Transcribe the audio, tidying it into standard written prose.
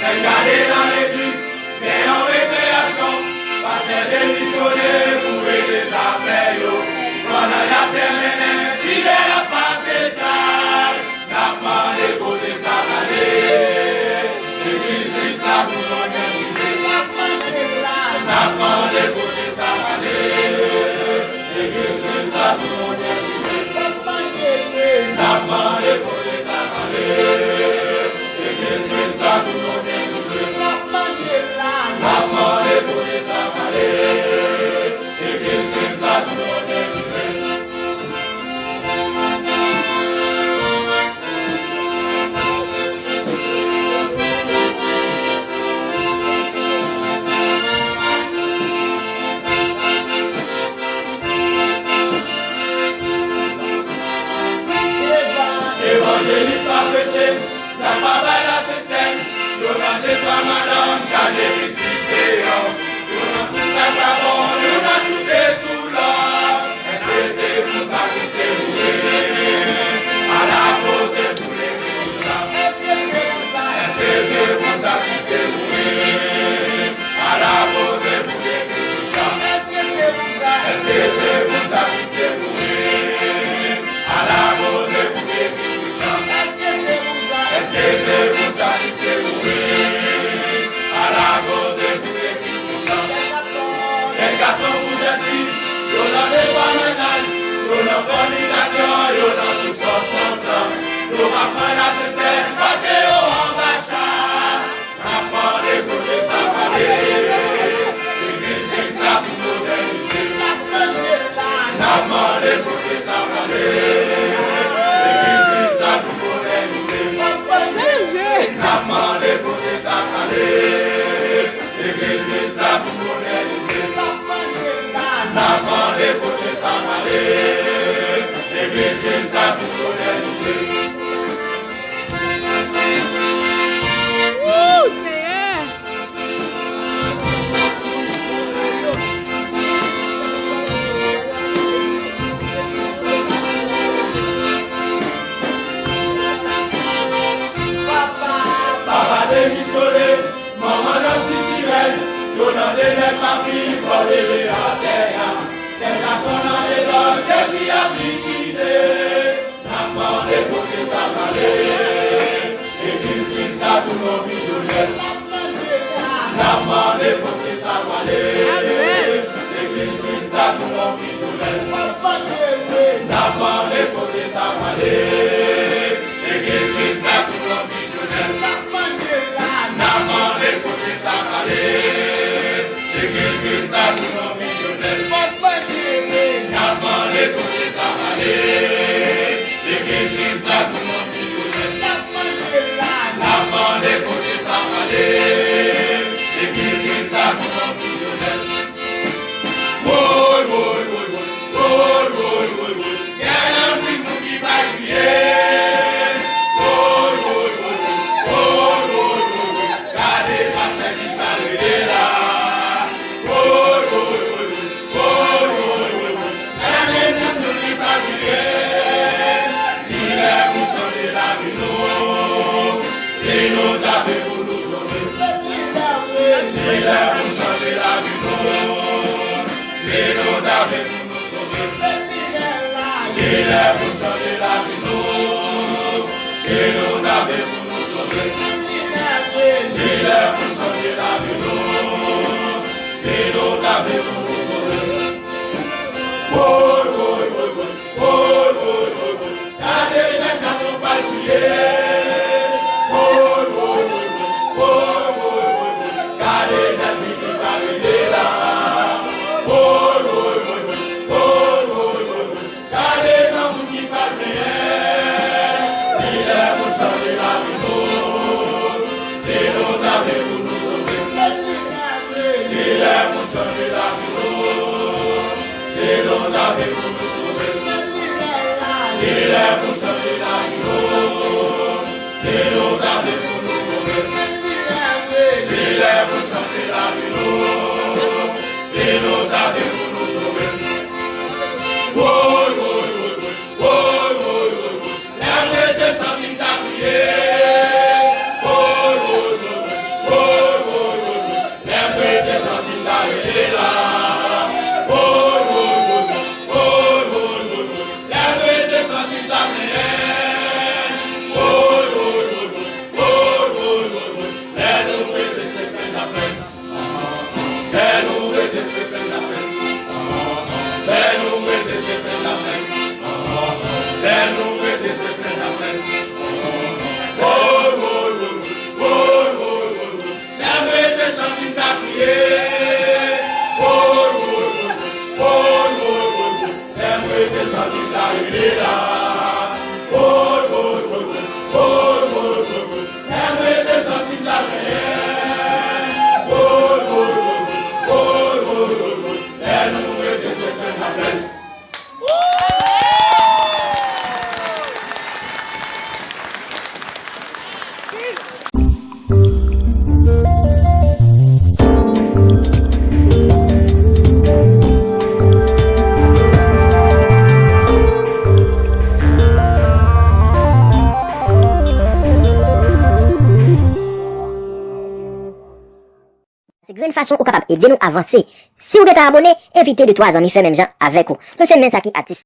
Regardez dans l'église, mais en récréation, pasteur démissionné pour les affaires. Pendant la terminé, fidèle à passer tard, n'a pas déposé sa année. L'église Christ a pour mon invité, n'a pas déposé sa année. L'église Christ a pour mon invité, n'a pas déposé sa année. L'église Christ a pour mon invité. Évangéliste pas prêché, ça va pas la scène. Nous n'avons pas madame, j'allais visiter. Nous n'avons tout ça pas bon, nous n'avons ajouté sous l'or. Est-ce que c'est pour ça que c'est roué? À la cause pour les Christians. Est-ce que c'est pour ça que c'est roué? À la cause pour les Christians. Est-ce que c'est pour ça que c'est roué? À la cause pour les Christians. Est-ce que c'est pour ça que c'est roué? À la cause pour les Christians. Les garçons vous êtes dit, y'en a des pas ménage, y'en a communication, y'en a tout sauce mon plan. Y'en a pas la cesse, parce que y'en a d'achat. N'a pas déposé sa palais. L'église Christ a pour moderniser. N'a pas déposé sa palais. L'église Christ a pour moderniser. N'a pas déposé sa palais. L'église Christ a pour moderniser. N'a pas déposé sa palais. L'église Christ a pour moderniser. Papa démissionné, maman dans Citirel, donnant des nègres ma fille pour lever à terre. Des garçons dans les dents, des filles à liquider. N'a pas déposé sa palais. L'église Christ a tout mon millionnaire. N'a pas déposé sa palais. L'église Christ a tout mon millionnaire. N'a pas déposé sa palais. L'église Christ a tout mon millionnaire. N'a pas déposé sa palais. L'église Christ a tout mon millionnaire. N'a pas déposé sa palais. L'église Christ a tout mon millionnaire. N'a pas déposé sa palais. L'église Christ a tout mon millionnaire. Woy, woy, woy, woy, woy, woy, woy, woy. Y'a un bruit pour qui va crier. Woy, woy, woy, woy, woy, woy, woy. Gardez pas celle qui va brûler là. Woy, woy, woy, woy, woy, woy, woy. Y'a même pour ceux qui va crier. Il est pour changer la vie, non. C'est nous d'avec pour nous sauver. Il est pour changer la vie, non. C'est nous d'avec pour nous sauver. Il est pour changer la vie, non. C'est nous d'avec pour nous sauver. Il est pour changer la vie, non. C'est nous d'avec pour nous sauver. Oh, oh, oh. mettez sorti là, il est là. Oh, oh, oh, oh, oh, oh, oh. Elle mettez sorti là, oh, oh, oh, oh, oh, oh. Elle nous mettez ce que ça fait. C'est une façon ou capable et de nous avancer. Si vous êtes abonné, invitez de 3 amis, fait même gens avec vous. Nous sommes même ça qui artiste.